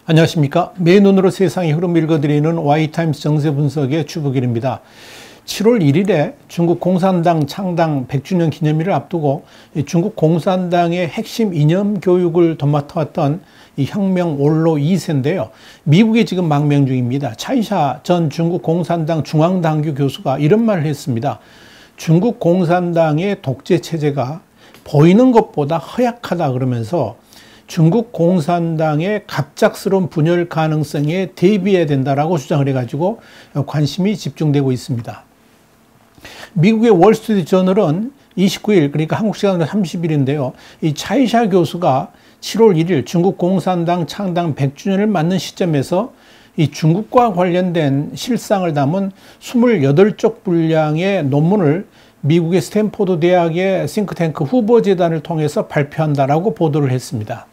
안녕하십니까. 매 눈으로 세상의 흐름 읽어드리는 와이타임스 정세 분석의 주부길입니다. 7월 1일에 중국 공산당 창당 100주년 기념일을 앞두고 중국 공산당의 핵심 이념 교육을 도맡아왔던 이 혁명 원로 2세인데요. 미국에 지금 망명 중입니다. 차이샤 전 중국 공산당 중앙당규 교수가 이런 말을 했습니다. 중국 공산당의 독재 체제가 보이는 것보다 허약하다 그러면서 중국 공산당의 갑작스러운 분열 가능성에 대비해야 된다라고 주장을 해가지고 관심이 집중되고 있습니다. 미국의 월스트리트 저널은 29일, 그러니까 한국 시간으로 30일인데요. 이 차이샤 교수가 7월 1일 중국 공산당 창당 100주년을 맞는 시점에서 이 중국과 관련된 실상을 담은 28쪽 분량의 논문을 미국의 스탠포드 대학의 싱크탱크 후보재단을 통해서 발표한다라고 보도를 했습니다.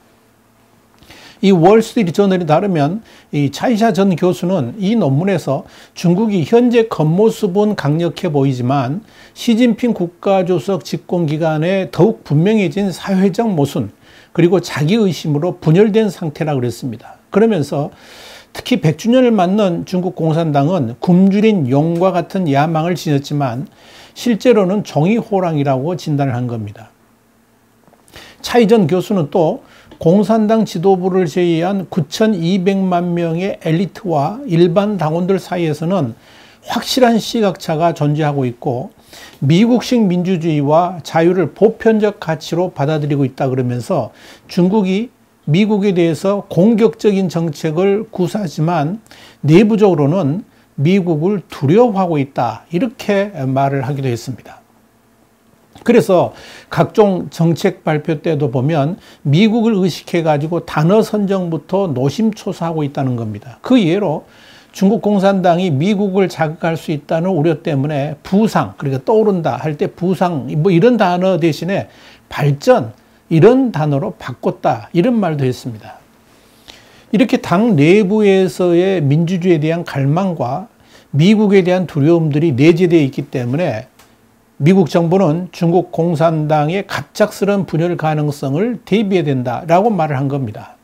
이 월스트리트 저널에 따르면 이 차이샤 전 교수는 이 논문에서 중국이 현재 겉모습은 강력해 보이지만 시진핑 국가주석 집권 기간에 더욱 분명해진 사회적 모순 그리고 자기의심으로 분열된 상태라 그랬습니다. 그러면서 특히 100주년을 맞는 중국 공산당은 굶주린 용과 같은 야망을 지녔지만 실제로는 종이호랑이라고 진단을 한 겁니다. 차이 전 교수는 또 공산당 지도부를 제외한 9,200만 명의 엘리트와 일반 당원들 사이에서는 확실한 시각차가 존재하고 있고 미국식 민주주의와 자유를 보편적 가치로 받아들이고 있다 그러면서 중국이 미국에 대해서 공격적인 정책을 구사하지만 내부적으로는 미국을 두려워하고 있다 이렇게 말을 하기도 했습니다. 그래서 각종 정책 발표 때도 보면 미국을 의식해가지고 단어 선정부터 노심초사하고 있다는 겁니다. 그 예로 중국 공산당이 미국을 자극할 수 있다는 우려 때문에 부상, 그러니까 떠오른다 할 때 부상, 뭐 이런 단어 대신에 발전, 이런 단어로 바꿨다 이런 말도 했습니다. 이렇게 당 내부에서의 민주주의에 대한 갈망과 미국에 대한 두려움들이 내재되어 있기 때문에 미국 정부는 중국 공산당의 갑작스러운 분열 가능성을 대비해야 된다라고 말을 한 겁니다.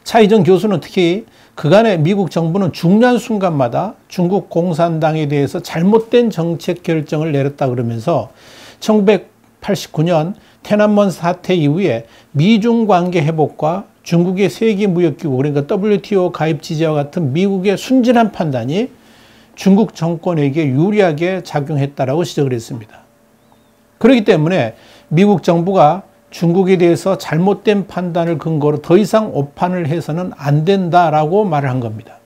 차이 전 교수는 특히 그간의 미국 정부는 중요한 순간마다 중국 공산당에 대해서 잘못된 정책 결정을 내렸다 그러면서 1989년天安문 사태 이후에 미중 관계 회복과 중국의 세계무역기구 그러니까 WTO 가입 지지와 같은 미국의 순진한 판단이 중국 정권에게 유리하게 작용했다라고 지적을 했습니다. 그렇기 때문에 미국 정부가 중국에 대해서 잘못된 판단을 근거로 더 이상 오판을 해서는 안 된다라고 말을 한 겁니다.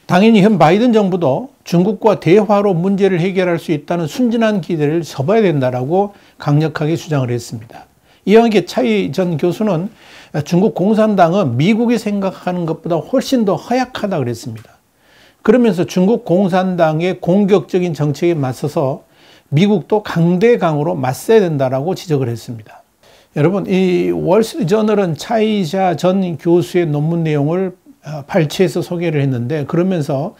당연히 현 바이든 정부도 중국과 대화로 문제를 해결할 수 있다는 순진한 기대를 접어야 된다라고 강력하게 주장을 했습니다. 이와 함께 차이 전 교수는 중국 공산당은 미국이 생각하는 것보다 훨씬 더 허약하다 그랬습니다. 그러면서 중국 공산당의 공격적인 정책에 맞서서 미국도 강대강으로 맞서야 된다라고 지적을 했습니다. 여러분, 이 월스트리트 저널은 차이샤 전 교수의 논문 내용을 발췌해서 소개를 했는데 그러면서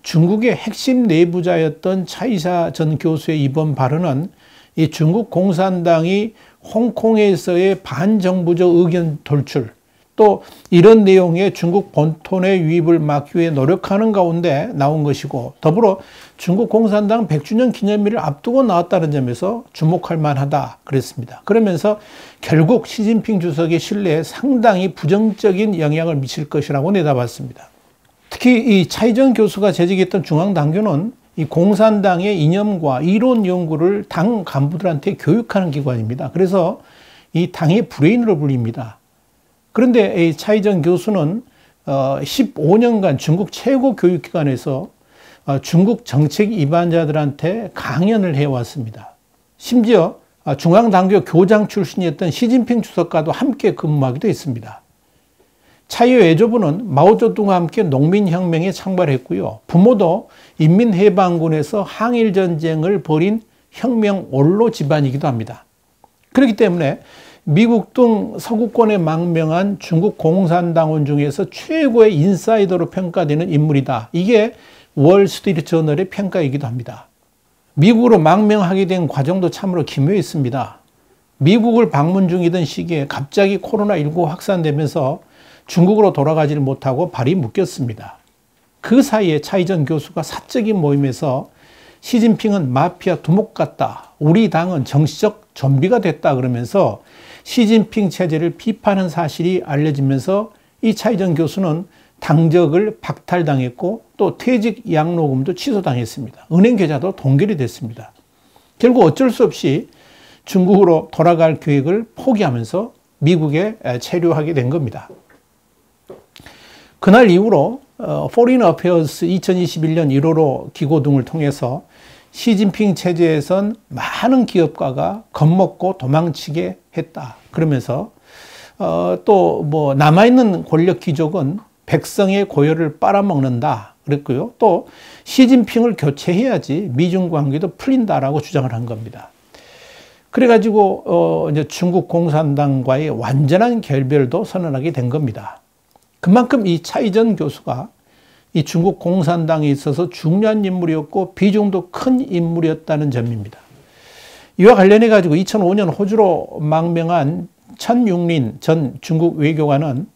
중국의 핵심 내부자였던 차이샤 전 교수의 이번 발언은 이 중국 공산당이 홍콩에서의 반정부적 의견 돌출 또 이런 내용의 중국 본토의 유입을 막기 위해 노력하는 가운데 나온 것이고 더불어 중국 공산당 100주년 기념일을 앞두고 나왔다는 점에서 주목할 만하다 그랬습니다. 그러면서 결국 시진핑 주석의 신뢰에 상당히 부정적인 영향을 미칠 것이라고 내다봤습니다. 특히 이 차이 전 교수가 재직했던 중앙당규는 이 공산당의 이념과 이론 연구를 당 간부들한테 교육하는 기관입니다. 그래서 이 당의 브레인으로 불립니다. 그런데 차이 전 교수는 15년간 중국 최고 교육기관에서 중국 정책 위반자들한테 강연을 해왔습니다. 심지어 중앙당교 교장 출신이었던 시진핑 주석과도 함께 근무하기도 했습니다. 차이 외조부는 마오쩌둥과 함께 농민혁명에 창발했고요. 부모도 인민해방군에서 항일전쟁을 벌인 혁명 원로 집안이기도 합니다. 그렇기 때문에 미국 등 서구권에 망명한 중국 공산당원 중에서 최고의 인사이더로 평가되는 인물이다. 이게 월스트리트 저널의 평가이기도 합니다. 미국으로 망명하게 된 과정도 참으로 기묘했습니다. 미국을 방문 중이던 시기에 갑자기 코로나19 확산되면서 중국으로 돌아가지를 못하고 발이 묶였습니다. 그 사이에 차이전 교수가 사적인 모임에서 시진핑은 마피아 두목 같다. 우리 당은 정치적 좀비가 됐다. 그러면서 시진핑 체제를 비판한 사실이 알려지면서 이 차이전 교수는 당적을 박탈당했고 또 퇴직 양로금도 취소당했습니다. 은행 계좌도 동결이 됐습니다. 결국 어쩔 수 없이 중국으로 돌아갈 계획을 포기하면서 미국에 체류하게 된 겁니다. 그날 이후로 Foreign Affairs 2021년 1호로 기고 등을 통해서 시진핑 체제에선 많은 기업가가 겁먹고 도망치게 했다. 그러면서 또 뭐 남아있는 권력 귀족은 백성의 고열을 빨아먹는다. 그랬고요. 또 시진핑을 교체해야지 미중 관계도 풀린다라고 주장을 한 겁니다. 그래가지고 이제 중국 공산당과의 완전한 결별도 선언하게 된 겁니다. 그만큼 이 차이전 교수가 이 중국 공산당에 있어서 중요한 인물이었고 비중도 큰 인물이었다는 점입니다. 이와 관련해 가지고 2005년 호주로 망명한 천융린 전 중국 외교관은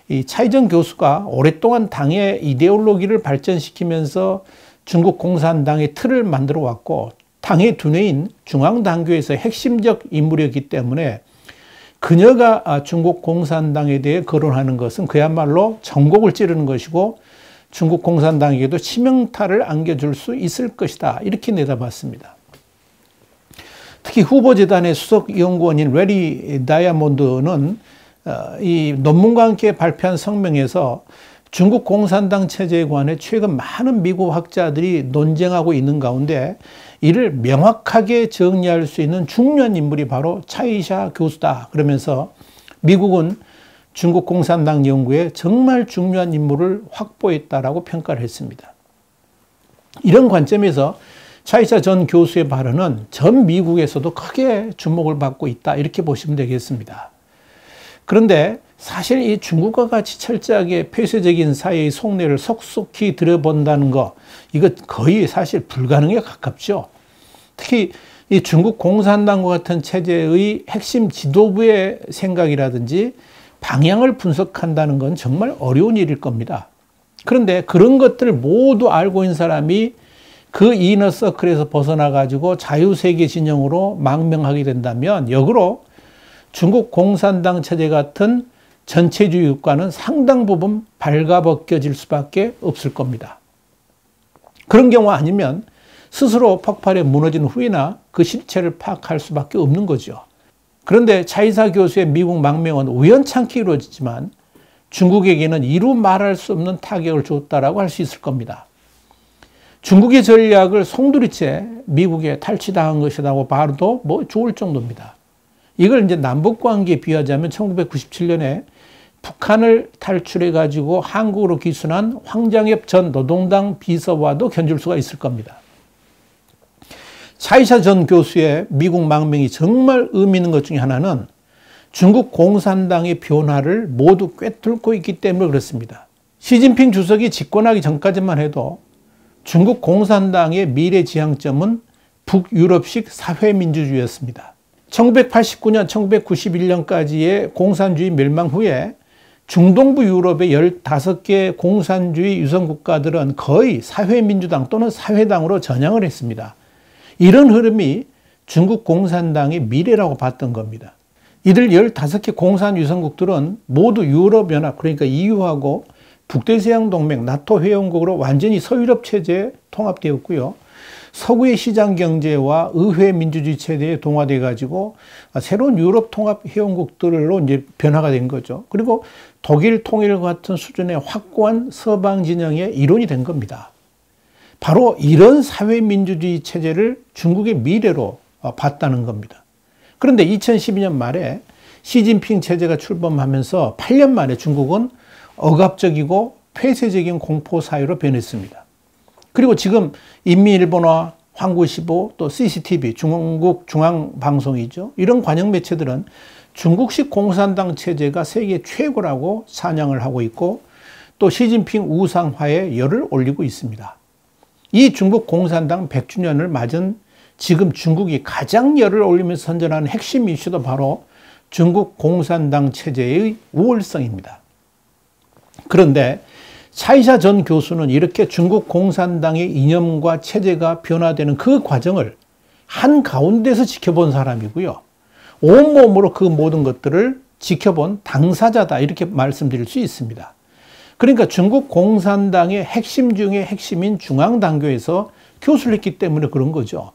이 차이전 교수가 오랫동안 당의 이데올로기를 발전시키면서 중국 공산당의 틀을 만들어 왔고 당의 두뇌인 중앙당교에서 핵심적 인물이었기 때문에 그녀가 중국 공산당에 대해 거론하는 것은 그야말로 전곡을 찌르는 것이고 중국 공산당에게도 치명타를 안겨줄 수 있을 것이다. 이렇게 내다봤습니다. 특히 후보재단의 수석 연구원인 레리 다이아몬드는 이 논문과 함께 발표한 성명에서 중국 공산당 체제에 관해 최근 많은 미국 학자들이 논쟁하고 있는 가운데 이를 명확하게 정리할 수 있는 중요한 인물이 바로 차이샤 교수다. 그러면서 미국은 중국 공산당 연구에 정말 중요한 인물을 확보했다라고 평가를 했습니다. 이런 관점에서 차이샤 전 교수의 발언은 전 미국에서도 크게 주목을 받고 있다. 이렇게 보시면 되겠습니다. 그런데 사실 이 중국과 같이 철저하게 폐쇄적인 사회의 속내를 속속히 들여본다는 거, 이거 거의 사실 불가능에 가깝죠. 특히 이 중국 공산당과 같은 체제의 핵심 지도부의 생각이라든지 방향을 분석한다는 건 정말 어려운 일일 겁니다. 그런데 그런 것들을 모두 알고 있는 사람이 그 이너서클에서 벗어나가지고 자유세계 진영으로 망명하게 된다면 역으로 중국 공산당 체제 같은 전체주의 국가는 상당 부분 발가벗겨질 수밖에 없을 겁니다. 그런 경우 아니면 스스로 폭발에 무너진 후에나 그 실체를 파악할 수밖에 없는 거죠. 그런데 차이사 교수의 미국 망명은 우연찮게 이루어지지만 중국에게는 이루 말할 수 없는 타격을 줬다라고 할 수 있을 겁니다. 중국의 전략을 송두리째 미국에 탈취당한 것이라고 봐도 뭐 좋을 정도입니다. 이걸 이제 남북관계에 비하자면 1997년에 북한을 탈출해가지고 한국으로 기순한 황장엽 전 노동당 비서와도 견줄 수가 있을 겁니다. 차이샤 전 교수의 미국 망명이 정말 의미 있는 것 중에 하나는 중국 공산당의 변화를 모두 꿰뚫고 있기 때문에 그렇습니다. 시진핑 주석이 집권하기 전까지만 해도 중국 공산당의 미래 지향점은 북유럽식 사회민주주의였습니다. 1989년, 1991년까지의 공산주의 멸망 후에 중동부 유럽의 15개 공산주의 유성국가들은 거의 사회민주당 또는 사회당으로 전향을 했습니다. 이런 흐름이 중국 공산당의 미래라고 봤던 겁니다. 이들 15개 공산 유성국들은 모두 유럽연합, 그러니까 EU하고 북대서양동맹, 나토 회원국으로 완전히 서유럽 체제에 통합되었고요. 서구의 시장 경제와 의회 민주주의 체제에 동화돼 가지고 새로운 유럽 통합 회원국들로 이제 변화가 된 거죠. 그리고 독일 통일과 같은 수준의 확고한 서방 진영의 일원이 된 겁니다. 바로 이런 사회 민주주의 체제를 중국의 미래로 봤다는 겁니다. 그런데 2012년 말에 시진핑 체제가 출범하면서 8년 만에 중국은 억압적이고 폐쇄적인 공포 사회로 변했습니다. 그리고 지금 인민일보나 황구시보 또 CCTV 중국 중앙방송이죠. 이런 관영 매체들은 중국식 공산당 체제가 세계 최고라고 찬양을 하고 있고 또 시진핑 우상화에 열을 올리고 있습니다. 이 중국 공산당 100주년을 맞은 지금 중국이 가장 열을 올리면서 선전하는 핵심 이슈도 바로 중국 공산당 체제의 우월성입니다. 그런데 차이샤 전 교수는 이렇게 중국 공산당의 이념과 체제가 변화되는 그 과정을 한가운데서 지켜본 사람이고요. 온몸으로 그 모든 것들을 지켜본 당사자다, 이렇게 말씀드릴 수 있습니다. 그러니까 중국 공산당의 핵심 중의 핵심인 중앙당교에서 교수를 했기 때문에 그런 거죠.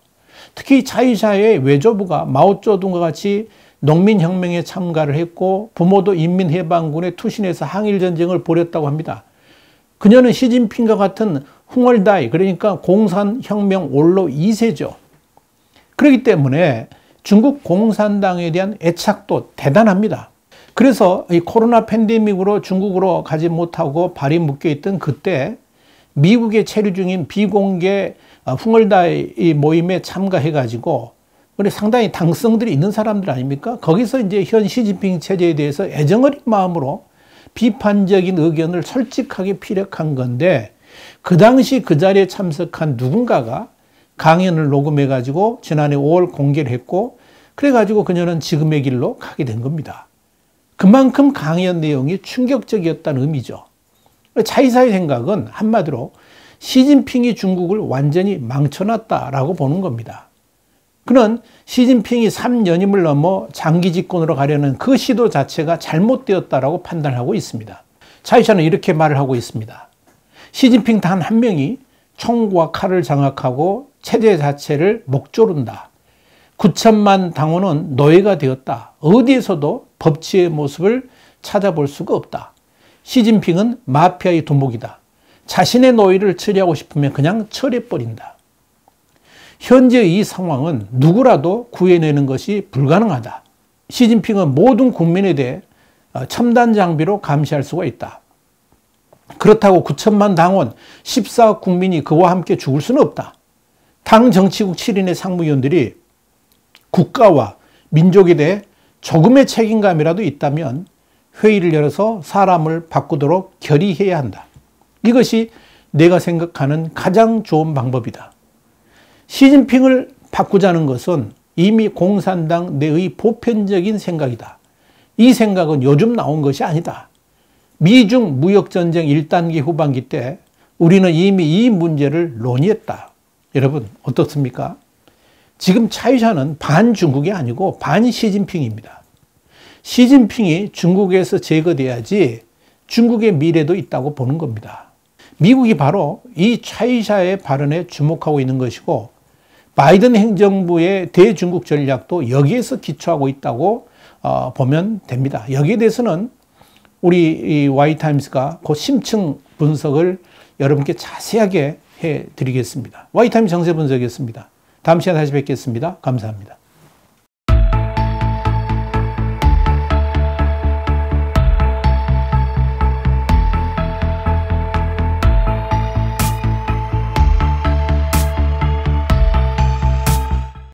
특히 차이샤의 외조부가 마오쩌둥과 같이 농민혁명에 참가를 했고 부모도 인민해방군에 투신해서 항일전쟁을 벌였다고 합니다. 그녀는 시진핑과 같은 헝얼다이, 그러니까 공산혁명 원로 2세죠. 그렇기 때문에 중국 공산당에 대한 애착도 대단합니다. 그래서 이 코로나 팬데믹으로 중국으로 가지 못하고 발이 묶여있던 그때 미국에 체류 중인 비공개 헝얼다이 모임에 참가해가지고 상당히 당성들이 있는 사람들 아닙니까? 거기서 이제 현 시진핑 체제에 대해서 애정어린 마음으로 비판적인 의견을 솔직하게 피력한 건데, 그 당시 그 자리에 참석한 누군가가 강연을 녹음해가지고 지난해 5월 공개를 했고, 그래가지고 그녀는 지금의 길로 가게 된 겁니다. 그만큼 강연 내용이 충격적이었다는 의미죠. 차이사의 생각은 한마디로 시진핑이 중국을 완전히 망쳐놨다라고 보는 겁니다. 그는 시진핑이 3년임을 넘어 장기 집권으로 가려는 그 시도 자체가 잘못되었다라고 판단하고 있습니다. 차이샤는 이렇게 말을 하고 있습니다. 시진핑 단 한 명이 총과 칼을 장악하고 체제 자체를 목조른다. 9천만 당원은 노예가 되었다. 어디에서도 법치의 모습을 찾아볼 수가 없다. 시진핑은 마피아의 두목이다. 자신의 노예를 처리하고 싶으면 그냥 처리해버린다. 현재 이 상황은 누구라도 구해내는 것이 불가능하다. 시진핑은 모든 국민에 대해 첨단 장비로 감시할 수가 있다. 그렇다고 9천만 당원, 14억 국민이 그와 함께 죽을 수는 없다. 당 정치국 7인의 상무위원들이 국가와 민족에 대해 조금의 책임감이라도 있다면 회의를 열어서 사람을 바꾸도록 결의해야 한다. 이것이 내가 생각하는 가장 좋은 방법이다. 시진핑을 바꾸자는 것은 이미 공산당 내의 보편적인 생각이다. 이 생각은 요즘 나온 것이 아니다. 미중 무역전쟁 1단계 후반기 때 우리는 이미 이 문제를 논의했다. 여러분 어떻습니까? 지금 차이샤는 반중국이 아니고 반시진핑입니다. 시진핑이 중국에서 제거돼야지 중국의 미래도 있다고 보는 겁니다. 미국이 바로 이 차이샤의 발언에 주목하고 있는 것이고, 바이든 행정부의 대중국 전략도 여기에서 기초하고 있다고 보면 됩니다. 여기에 대해서는 우리 Y타임스가 곧 심층 분석을 여러분께 자세하게 해드리겠습니다. Y타임스 정세 분석이었습니다. 다음 시간에 다시 뵙겠습니다. 감사합니다.